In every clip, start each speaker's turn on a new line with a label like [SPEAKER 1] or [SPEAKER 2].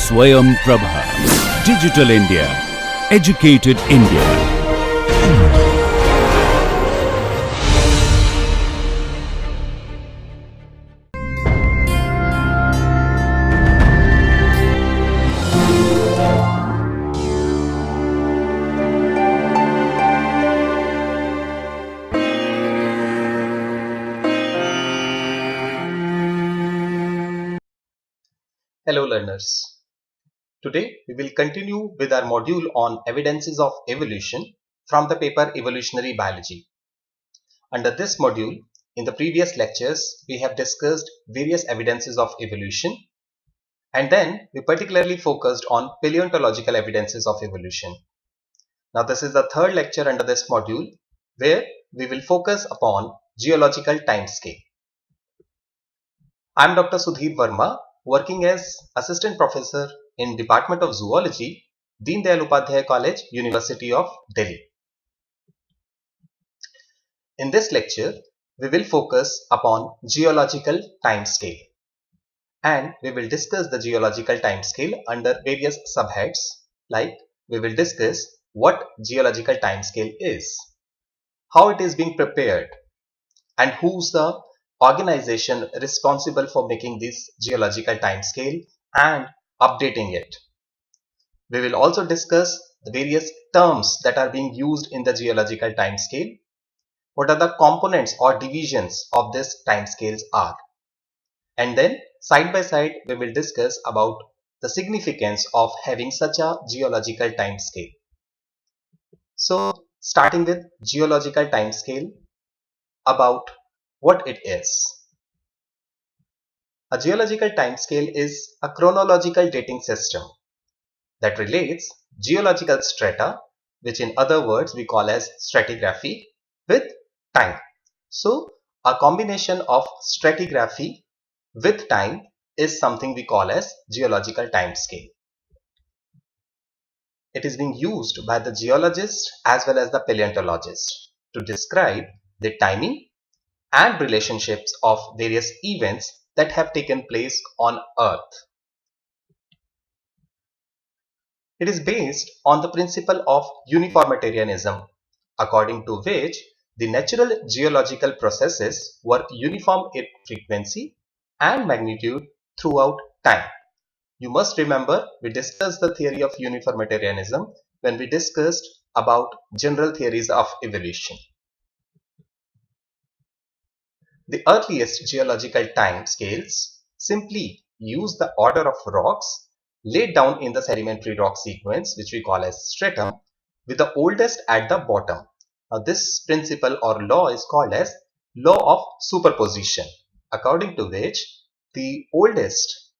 [SPEAKER 1] Swayam Prabha. Digital India. Educated India.
[SPEAKER 2] Hello learners. Today we will continue with our module on evidences of evolution from the paper Evolutionary Biology. Under this module, in the previous lectures, we have discussed various evidences of evolution, and then we particularly focused on paleontological evidences of evolution. Now this is the third lecture under this module where we will focus upon geological timescale. I am Dr. Sudhir Verma, working as Assistant Professor in Department of Zoology, Deen Dayal Upadhyay College, University of Delhi. In this lecture, we will focus upon geological timescale, and we will discuss the geological timescale under various subheads, like we will discuss what geological timescale is, how it is being prepared, and who's the organization responsible for making this geological timescale and updating it. We will also discuss the various terms that are being used in the geological timescale, what are the components or divisions of this timescales are, and then side by side we will discuss about the significance of having such a geological timescale. So starting with geological timescale, about what it is. A geological timescale is a chronological dating system that relates geological strata, which in other words we call as stratigraphy, with time. So a combination of stratigraphy with time is something we call as geological timescale. It is being used by the geologist as well as the paleontologist to describe the timing and relationships of various events that have taken place on Earth. It is based on the principle of uniformitarianism, according to which the natural geological processes were uniform in frequency and magnitude throughout time. You must remember we discussed the theory of uniformitarianism when we discussed about general theories of evolution. The earliest geological time scales simply use the order of rocks laid down in the sedimentary rock sequence, which we call as stratum, with the oldest at the bottom. Now this principle or law is called as law of superposition, according to which the oldest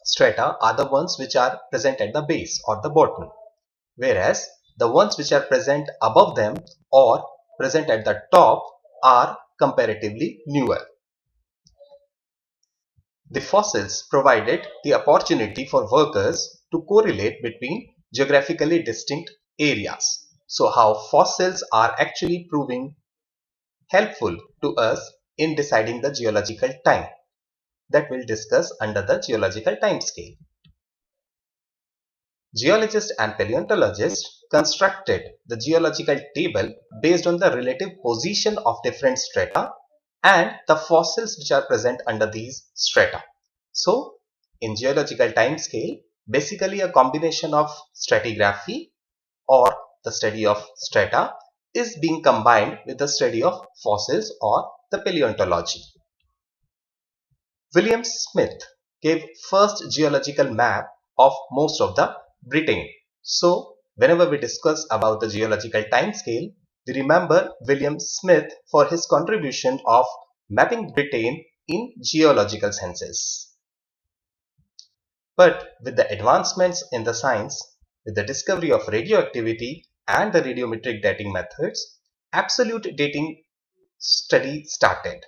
[SPEAKER 2] strata are the ones which are present at the base or the bottom, whereas the ones which are present above them or present at the top are comparatively newer. The fossils provided the opportunity for workers to correlate between geographically distinct areas. So how fossils are actually proving helpful to us in deciding the geological time, that we'll discuss under the geological time scale. Geologists and paleontologists constructed the geological table based on the relative position of different strata and the fossils which are present under these strata. So, in geological time scale, basically a combination of stratigraphy or the study of strata is being combined with the study of fossils or the paleontology. William Smith gave first geological map of most of the Britain. So, whenever we discuss about the geological time scale, we remember William Smith for his contribution of mapping Britain in geological senses. But with the advancements in the science, with the discovery of radioactivity and the radiometric dating methods, absolute dating study started.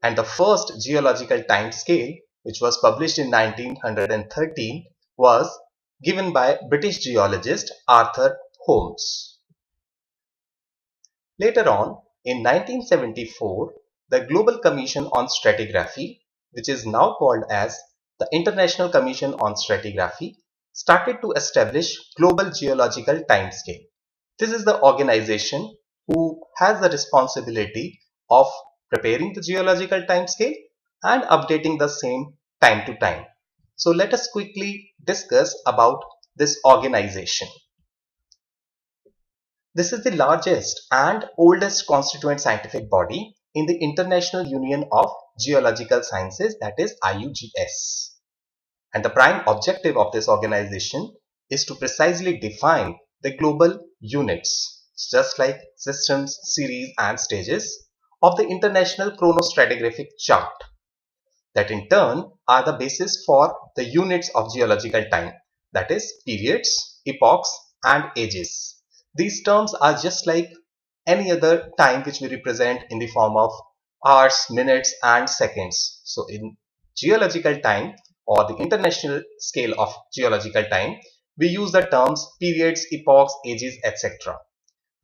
[SPEAKER 2] And the first geological time scale, which was published in 1913, was given by British geologist Arthur Holmes. Later on, in 1974, the Global Commission on Stratigraphy, which is now called as the the International Commission on Stratigraphy started to establish global geological timescale. This is the organization who has the responsibility of preparing the geological timescale and updating the same time to time. So let us quickly discuss about this organization. This is the largest and oldest constituent scientific body in the International Union of Geological Sciences, that is IUGS. And the prime objective of this organization is to precisely define the global units, just like systems, series and stages of the International Chronostratigraphic Chart, that in turn are the basis for the units of geological time, that is periods, epochs and ages. These terms are just like any other time which we represent in the form of hours, minutes and seconds. So in geological time or the international scale of geological time, we use the terms periods, epochs, ages, etc.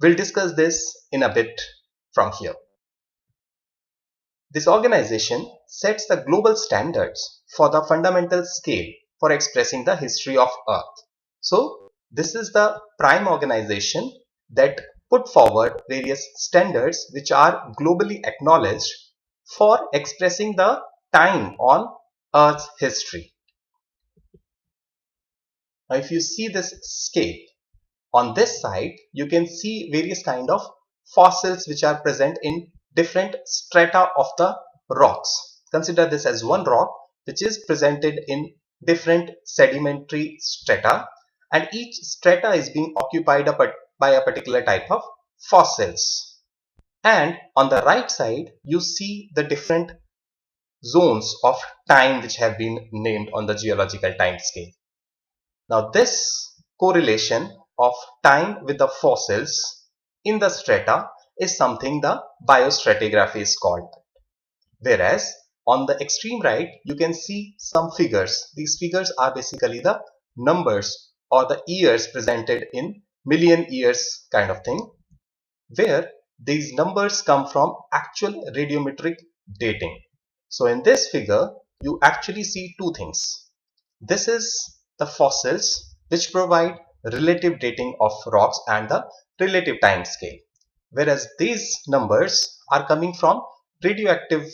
[SPEAKER 2] We'll discuss this in a bit from here. This organization sets the global standards for the fundamental scale for expressing the history of Earth. So this is the prime organization that put forward various standards which are globally acknowledged for expressing the time on Earth's history. Now if you see this scale, on this side you can see various kind of fossils which are present in different strata of the rocks. Consider this as one rock which is presented in different sedimentary strata, and each strata is being occupied by a particular type of fossils. And on the right side you see the different zones of time which have been named on the geological time scale. Now this correlation of time with the fossils in the strata is something the biostratigraphy is called. Whereas on the extreme right you can see some figures. These figures are basically the numbers or the years presented in million years kind of thing, where these numbers come from actual radiometric dating. So in this figure you actually see two things. This is the fossils which provide relative dating of rocks and the relative time scale, whereas these numbers are coming from radioactivity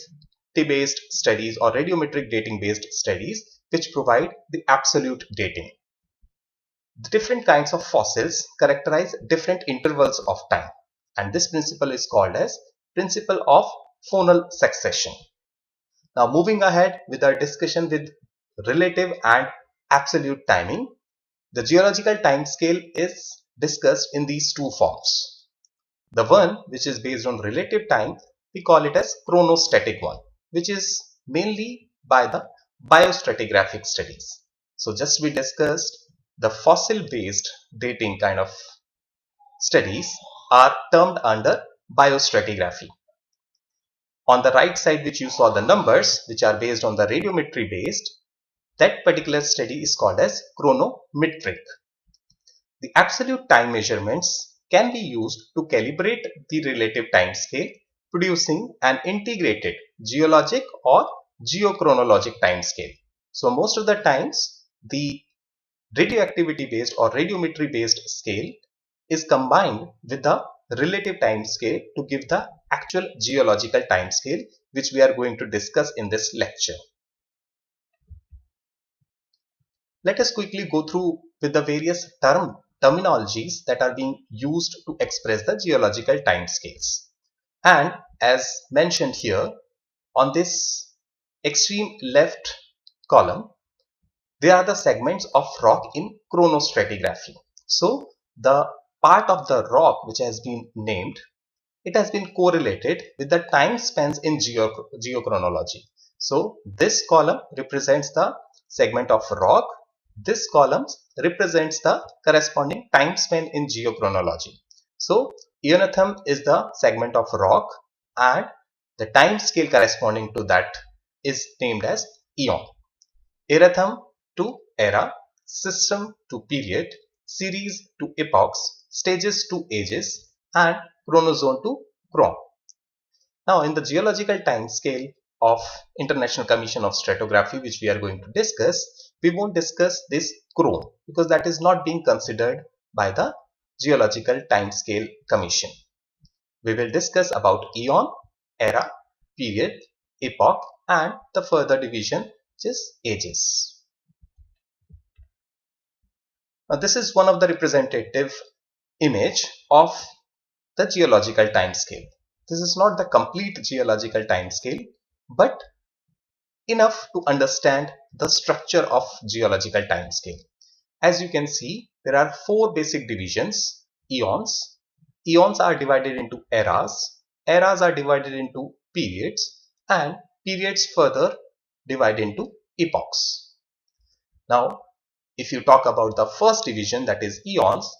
[SPEAKER 2] based studies or radiometric dating based studies which provide the absolute dating. The different kinds of fossils characterize different intervals of time, and this principle is called as principle of phonal succession. Now moving ahead with our discussion with relative and absolute timing, the geological time scale is discussed in these two forms. The one which is based on relative time, we call it as chronostatic one, which is mainly by the biostratigraphic studies. So just we discussed the fossil based dating kind of studies are termed under biostratigraphy. On the right side which you saw the numbers which are based on the radiometry based, that particular study is called as chronometric. The absolute time measurements can be used to calibrate the relative time scale, producing an integrated geologic or geochronologic time scale. So most of the times the radioactivity based or radiometry based scale is combined with the relative time scale to give the actual geological time scale, which we are going to discuss in this lecture. Let us quickly go through with the various terminologies that are being used to express the geological time scales. And as mentioned here on this extreme left column, they are the segments of rock in chronostratigraphy. So the part of the rock which has been named, it has been correlated with the time spans in geochronology. So this column represents the segment of rock. This column represents the corresponding time span in geochronology. So eonathum is the segment of rock and the time scale corresponding to that is named as eon. Erathum to era, system to period, series to epochs, stages to ages, and chronozone to chron. Now in the geological time scale, of International Commission of Stratigraphy, which we are going to discuss, we won't discuss this chrome because that is not being considered by the Geological Timescale Commission. We will discuss about eon, era, period, epoch, and the further division, which is ages. Now, this is one of the representative image of the geological timescale. This is not the complete geological timescale, but enough to understand the structure of geological timescale. As you can see, there are four basic divisions: eons. Eons are divided into eras. Eras are divided into periods, and periods further divide into epochs. Now, if you talk about the first division, that is eons,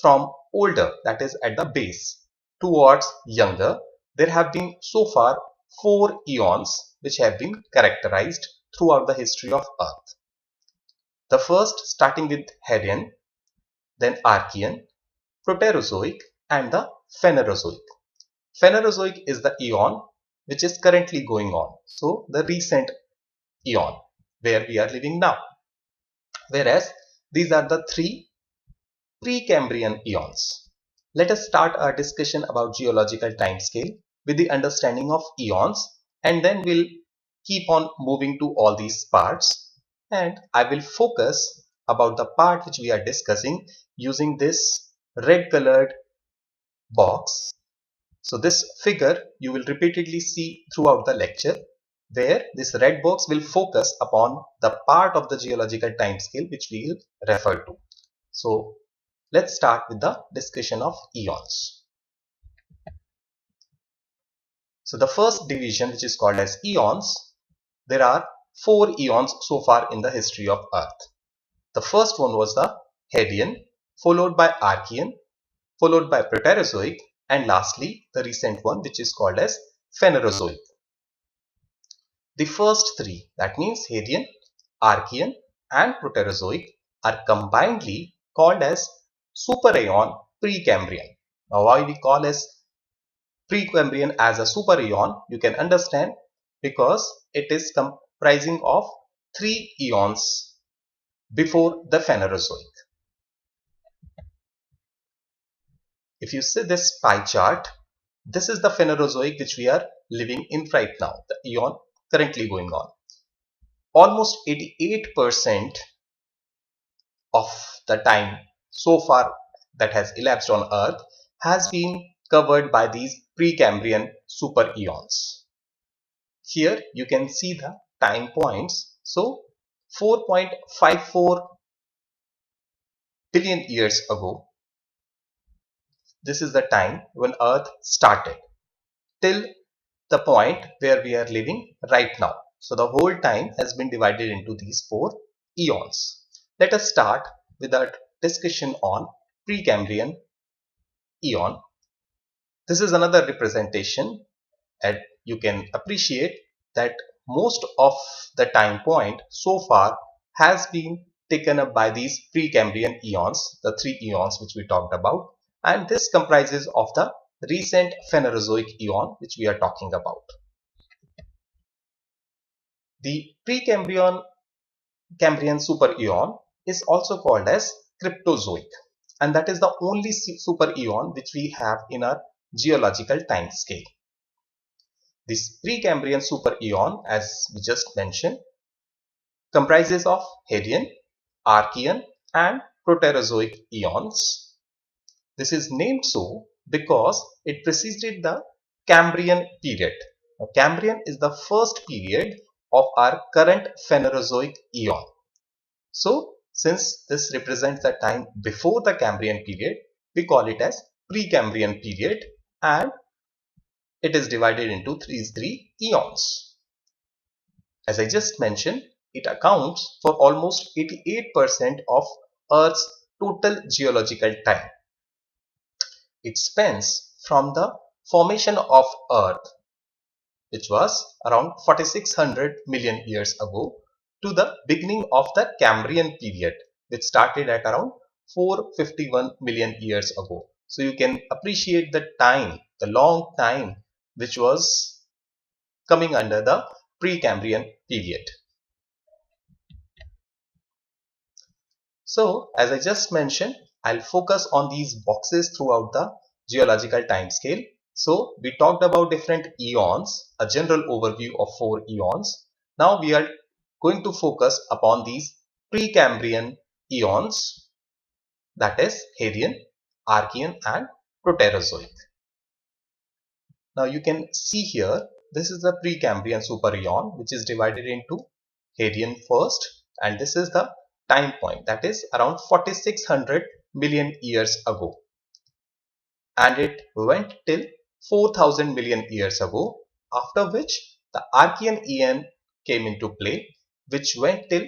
[SPEAKER 2] from older, that is at the base, towards younger, there have been so far four eons which have been characterized throughout the history of Earth. The first starting with Hadean, then Archean, Proterozoic, and the Phanerozoic. Phanerozoic is the eon which is currently going on. So the recent eon where we are living now. Whereas these are the three Precambrian eons. Let us start our discussion about geological timescale with the understanding of eons, and then we'll keep on moving to all these parts, and I will focus about the part which we are discussing using this red colored box. So this figure you will repeatedly see throughout the lecture, where this red box will focus upon the part of the geological timescale which we will refer to. So let's start with the discussion of eons. So the first division, which is called as eons, there are four eons so far in the history of Earth. The first one was the Hadean, followed by Archean, followed by Proterozoic, and lastly the recent one, which is called as Phanerozoic. The first three, that means Hadean, Archean, and Proterozoic, are combinedly called as superaeon Precambrian. Now, why we call as Precambrian as a superaeon, you can understand because it is comprising of three eons before the Phanerozoic. If you see this pie chart, this is the Phanerozoic which we are living in right now, the eon currently going on. Almost 88% of the time so far that has elapsed on Earth has been covered by these Precambrian super eons. Here you can see the time points. So 4.54 billion years ago, this is the time when Earth started till the point where we are living right now. So the whole time has been divided into these four eons. Let us start with our discussion on Precambrian eon. This is another representation, and you can appreciate that most of the time point so far has been taken up by these Precambrian eons, the three eons which we talked about, and this comprises of the recent Phanerozoic eon which we are talking about. The Precambrian super eon is also called as Cryptozoic, and that is the only super eon which we have in our geological time scale. This Precambrian super eon, as we just mentioned, comprises of Hadean, Archean, and Proterozoic eons. This is named so because it preceded the Cambrian period. Now, Cambrian is the first period of our current Phanerozoic eon. So, since this represents the time before the Cambrian period, we call it as Precambrian period, and it is divided into these three eons. As I just mentioned, it accounts for almost 88% of Earth's total geological time. It spans from the formation of Earth, which was around 4600 million years ago, to the beginning of the Cambrian period, which started at around 451 million years ago. So you can appreciate the time, the long time which was coming under the Precambrian period. So, as I just mentioned, I'll focus on these boxes throughout the geological time scale. So, we talked about different eons, a general overview of 4 eons. Now, we are going to focus upon these Precambrian eons, that is Hadean, Archean and Proterozoic. Now, you can see here, this is the Precambrian supereon, which is divided into Hadean first, and this is the time point, that is around 4600 million years ago, and it went till 4000 million years ago, after which the Archean eon came into play, which went till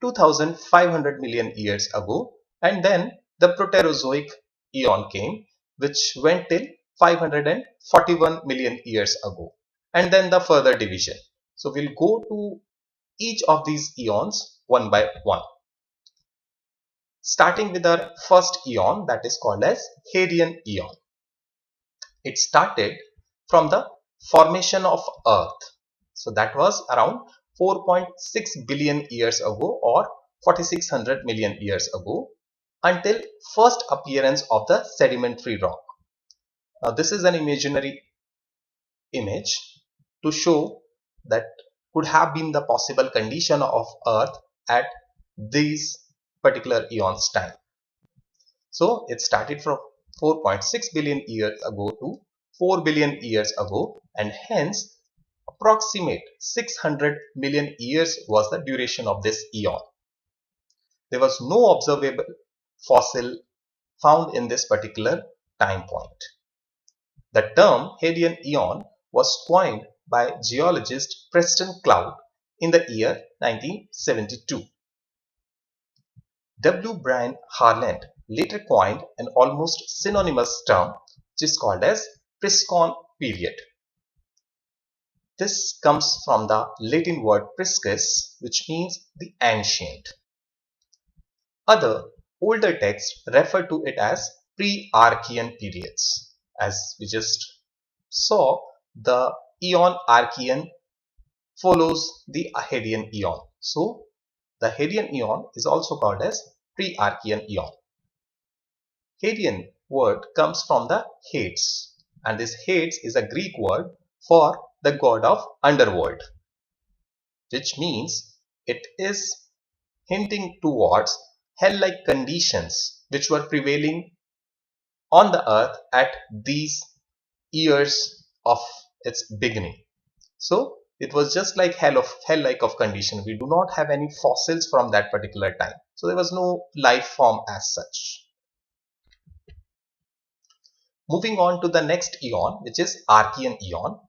[SPEAKER 2] 2500 million years ago, and then the Proterozoic eon came, which went till 541 million years ago, and then the further division. So we'll go to each of these eons one by one, starting with our first eon, that is called as Hadean eon. It started from the formation of Earth. So that was around 4.6 billion years ago or 4600 million years ago, until first appearance of the sedimentary rock. Now this is an imaginary image to show that could have been the possible condition of Earth at these particular eons time. So it started from 4.6 billion years ago to 4 billion years ago, and hence approximate 600 million years was the duration of this eon. There was no observable fossil found in this particular time point. The term Hadean eon was coined by geologist Preston Cloud in the year 1972. W. Brian Harland later coined an almost synonymous term which is called as Priscon period. This comes from the Latin word priscus, which means the ancient. Other older texts refer to it as pre-Archean periods. As we just saw, the eon Archean follows the Hadean eon. So the Hadean eon is also called as pre-Archean eon. Hadean word comes from the Hades, and this Hades is a Greek word for the god of underworld, which means it is hinting towards hell-like conditions which were prevailing on the earth at these years of its beginning. So it was just like hell-like of condition. We do not have any fossils from that particular time. So there was no life form as such. Moving on to the next eon, which is Archean eon.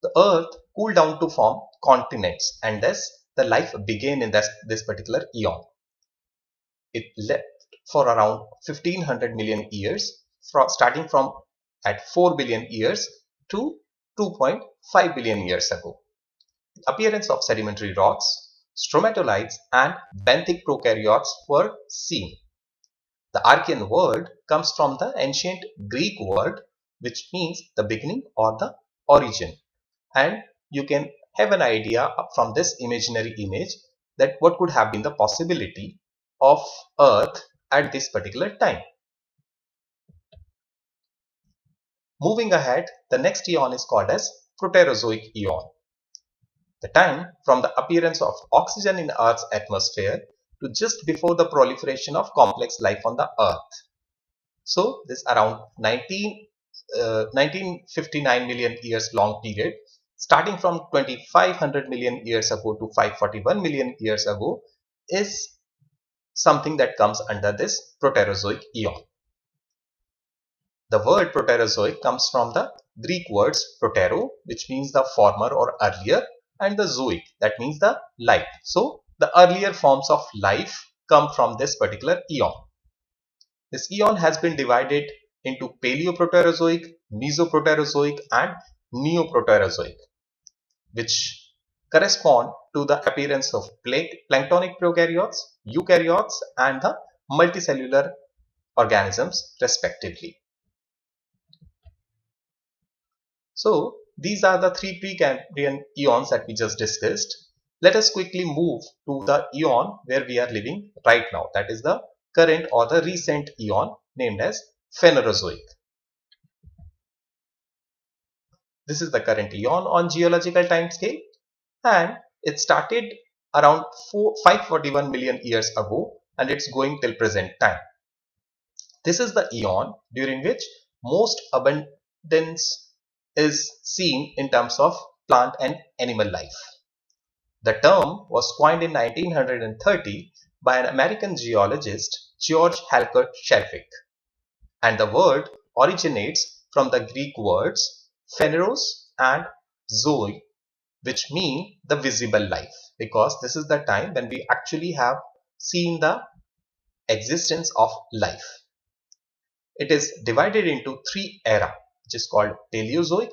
[SPEAKER 2] The earth cooled down to form continents, and thus the life began in this particular eon. It lived for around 1500 million years, starting from at 4 billion years to 2.5 billion years ago. The appearance of sedimentary rocks, stromatolites and benthic prokaryotes were seen. The Archean word comes from the ancient Greek word which means the beginning or the origin, and you can have an idea from this imaginary image that what could have been the possibility of Earth at this particular time. Moving ahead, the next eon is called as Proterozoic eon. The time from the appearance of oxygen in Earth's atmosphere to just before the proliferation of complex life on the Earth. So this around 1959 million years long period, starting from 2500 million years ago to 541 million years ago, is something that comes under this Proterozoic eon. The word Proterozoic comes from the Greek words protero, which means the former or earlier, and the zoic, that means the life. So the earlier forms of life come from this particular eon. This eon has been divided into Paleoproterozoic, Mesoproterozoic and Neoproterozoic, which correspond to the appearance of planktonic prokaryotes, eukaryotes and the multicellular organisms respectively. So these are the three Precambrian eons that we just discussed. Let us quickly move to the eon where we are living right now. That is the current or the recent eon named as Phanerozoic. This is the current eon on geological time scale, and it started around 541 million years ago and it's going till present time. This is the eon during which most abundance is seen in terms of plant and animal life. The term was coined in 1930 by an American geologist, George Halkett Shelvick, and the word originates from the Greek words phaneros and zoe, which mean the visible life, because this is the time when we actually have seen the existence of life. It is divided into three eras, which is called Paleozoic,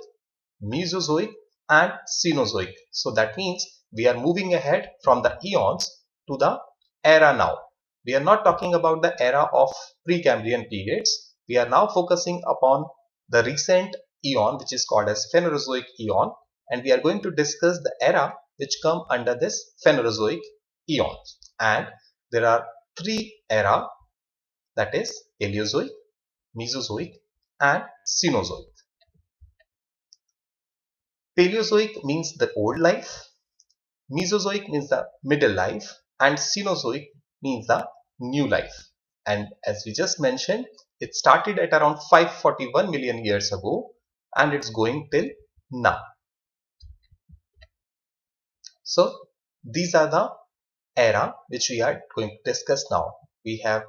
[SPEAKER 2] Mesozoic and Cenozoic. So that means we are moving ahead from the eons to the era now. We are not talking about the era of Precambrian periods. We are now focusing upon the recent eon, which is called as Phanerozoic eon, and we are going to discuss the era which come under this Phanerozoic eon. And there are three era, that is Paleozoic, Mesozoic and Cenozoic. Paleozoic means the old life, Mesozoic means the middle life, and Cenozoic means the new life. And as we just mentioned, it started at around 541 million years ago and it's going till now. So these are the era which we are going to discuss now. We have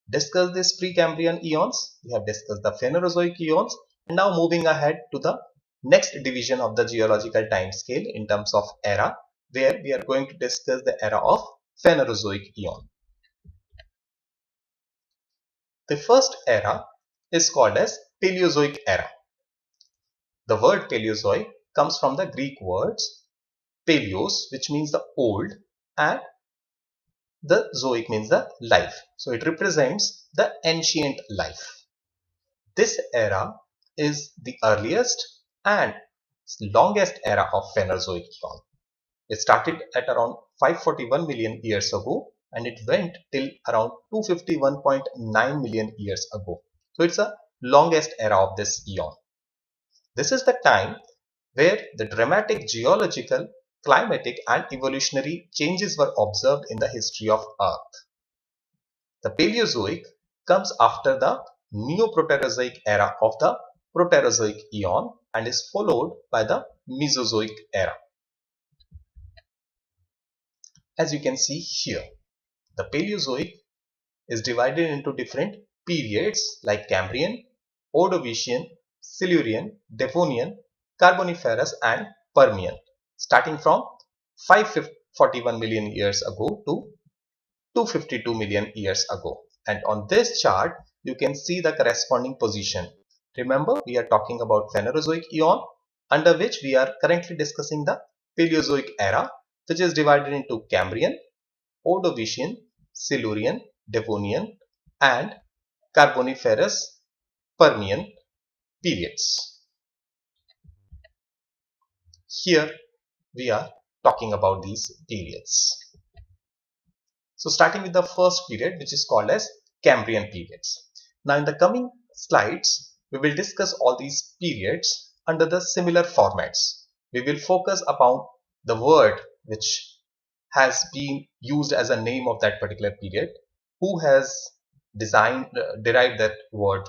[SPEAKER 2] discussed this Precambrian eons, we have discussed the Phanerozoic eons, and now moving ahead to the next division of the geological time scale in terms of era, where we are going to discuss the era of Phanerozoic eon. The first era is called as Paleozoic era. The word Paleozoic comes from the Greek words Paleos, which means the old, and the zoic means the life. So it represents the ancient life. This era is the earliest and longest era of Phanerozoic eon. It started at around 541 million years ago and it went till around 251.9 million years ago. So it's the longest era of this eon. This is the time where the dramatic geological, climatic and evolutionary changes were observed in the history of Earth. The Paleozoic comes after the Neo-Proterozoic era of the Proterozoic eon and is followed by the Mesozoic era. As you can see here, the Paleozoic is divided into different periods like Cambrian, Ordovician, Silurian, Devonian, Carboniferous and Permian, starting from 541 million years ago to 252 million years ago. And on this chart, you can see the corresponding position. Remember, we are talking about Phanerozoic eon, under which we are currently discussing the Paleozoic era, which is divided into Cambrian, Ordovician, Silurian, Devonian and Carboniferous Permian periods. Here we are talking about these periods. So starting with the first period, which is called as Cambrian periods. Now in the coming slides, we will discuss all these periods under the similar formats. We will focus upon the word which has been used as a name of that particular period, who has derived that word,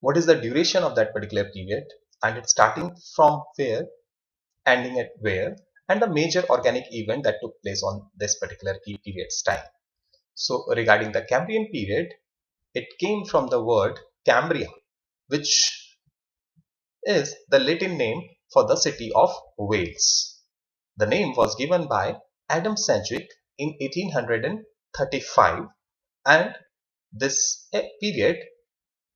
[SPEAKER 2] what is the duration of that particular period, and it's starting from where, ending at where, and the major organic event that took place on this particular period's time. So regarding the Cambrian period, it came from the word Cambria, which is the Latin name for the city of Wales. The name was given by Adam Sedgwick in 1835, and this period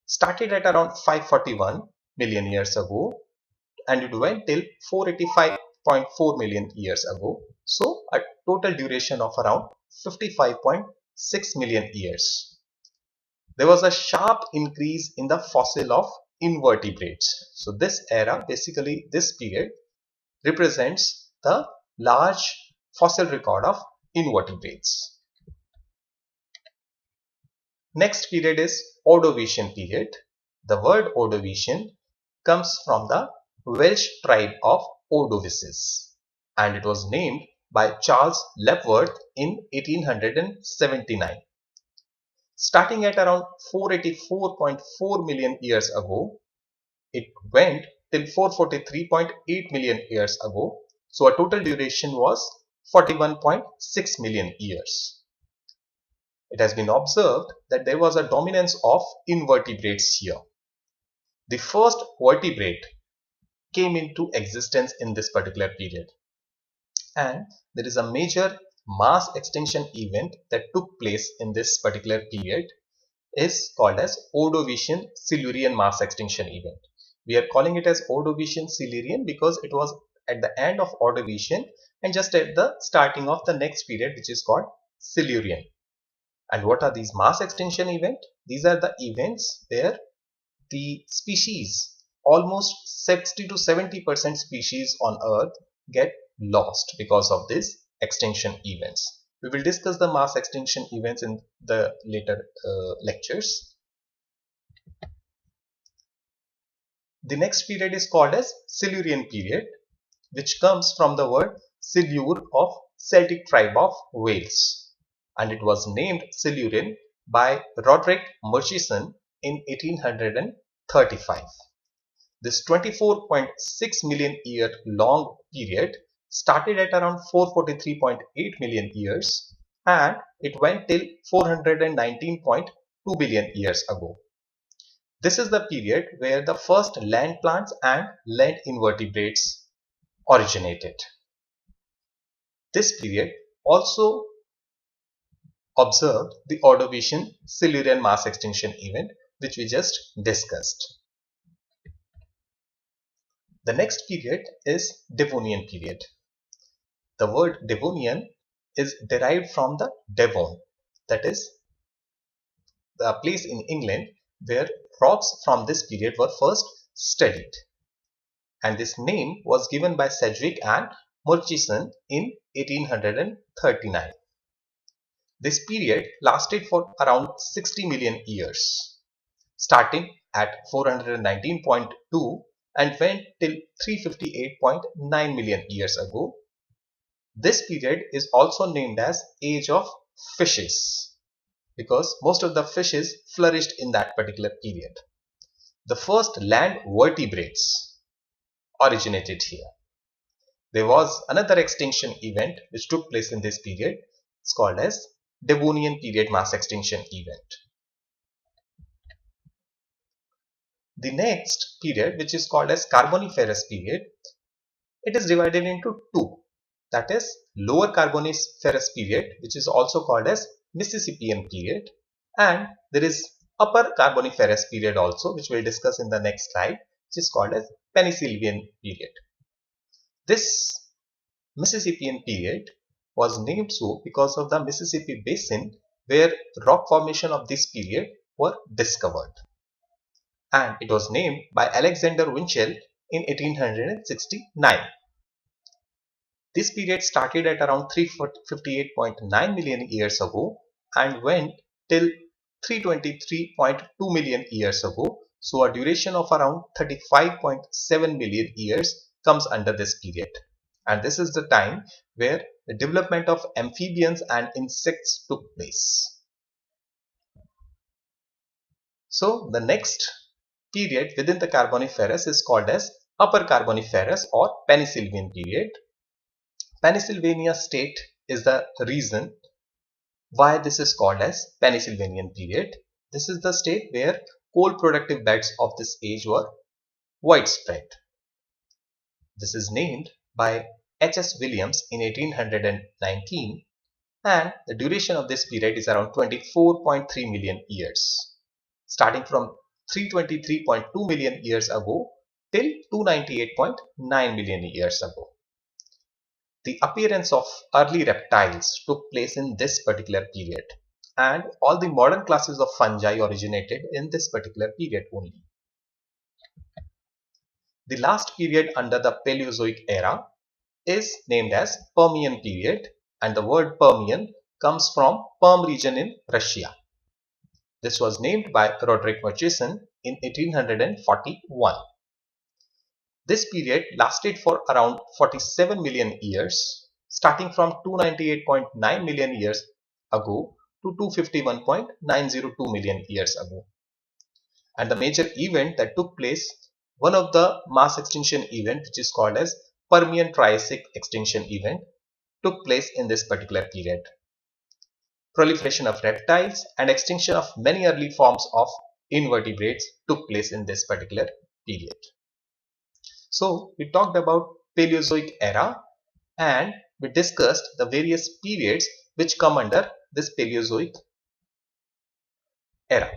[SPEAKER 2] started at around 541 million years ago and it went till 485.4 million years ago. So a total duration of around 55.6 million years. There was a sharp increase in the fossil of invertebrates. So this era, basically this period, represents the large fossil record of invertebrates. Next period is Ordovician period. The word Ordovician comes from the Welsh tribe of Ordovices, and it was named by Charles Lepworth in 1879. Starting at around 484.4 million years ago, it went till 443.8 million years ago. So a total duration was 41.6 million years. It has been observed that there was a dominance of invertebrates here. The first vertebrate came into existence in this particular period, and there is a major mass extinction event that took place in this particular period is called as Ordovician Silurian mass extinction event. We are calling it as Ordovician Silurian because it was at the end of Ordovician and just at the starting of the next period, which is called Silurian. And what are these mass extinction events? These are the events where the species, almost 60 to 70% species on Earth, get lost because of these extinction events. We will discuss the mass extinction events in the later lectures. The next period is called as Silurian period, which comes from the word Silure of Celtic tribe of Wales, and it was named Silurian by Roderick Murchison in 1835. This 24.6 million year long period started at around 443.8 million years and it went till 419.2 billion years ago. This is the period where the first land plants and land invertebrates originated. This period also observed the Ordovician Silurian mass extinction event, which we just discussed. The next period is Devonian period. The word Devonian is derived from the Devon, that is the place in England where rocks from this period were first studied, and this name was given by Sedgwick and Murchison in 1839. This period lasted for around 60 million years, starting at 419.2 and went till 358.9 million years ago. This period is also named as Age of Fishes because most of the fishes flourished in that particular period. The first land vertebrates originated here. There was another extinction event which took place in this period. It's called as Devonian period mass extinction event. The next period, which is called as Carboniferous period, it is divided into two. That is Lower Carboniferous period, which is also called as Mississippian period, and there is Upper Carboniferous period also, which we'll discuss in the next slide, which is called as Penicillian period. This Mississippian period was named so because of the Mississippi basin where rock formation of this period were discovered, and it was named by Alexander Winchell in 1869. This period started at around 358.9 million years ago and went till 323.2 million years ago. So a duration of around 35.7 million years comes under this period. And this is the time where the development of amphibians and insects took place. So the next period within the Carboniferous is called as Upper Carboniferous or Penicillian period. Pennsylvania state is the reason why this is called as Penicillian period. This is the state where coal productive beds of this age were widespread. This is named by H.S. Williams in 1819, and the duration of this period is around 24.3 million years, starting from 323.2 million years ago till 298.9 million years ago. The appearance of early reptiles took place in this particular period, and all the modern classes of fungi originated in this particular period only. The last period under the Paleozoic era is named as Permian period, and the word Permian comes from Perm region in Russia. This was named by Roderick Murchison in 1841. This period lasted for around 47 million years, starting from 298.9 million years ago to 251.902 million years ago. And the major event that took place, one of the mass extinction event, which is called as Permian Triassic extinction event, took place in this particular period. Proliferation of reptiles and extinction of many early forms of invertebrates took place in this particular period. So we talked about Paleozoic era and we discussed the various periods which come under this Paleozoic era.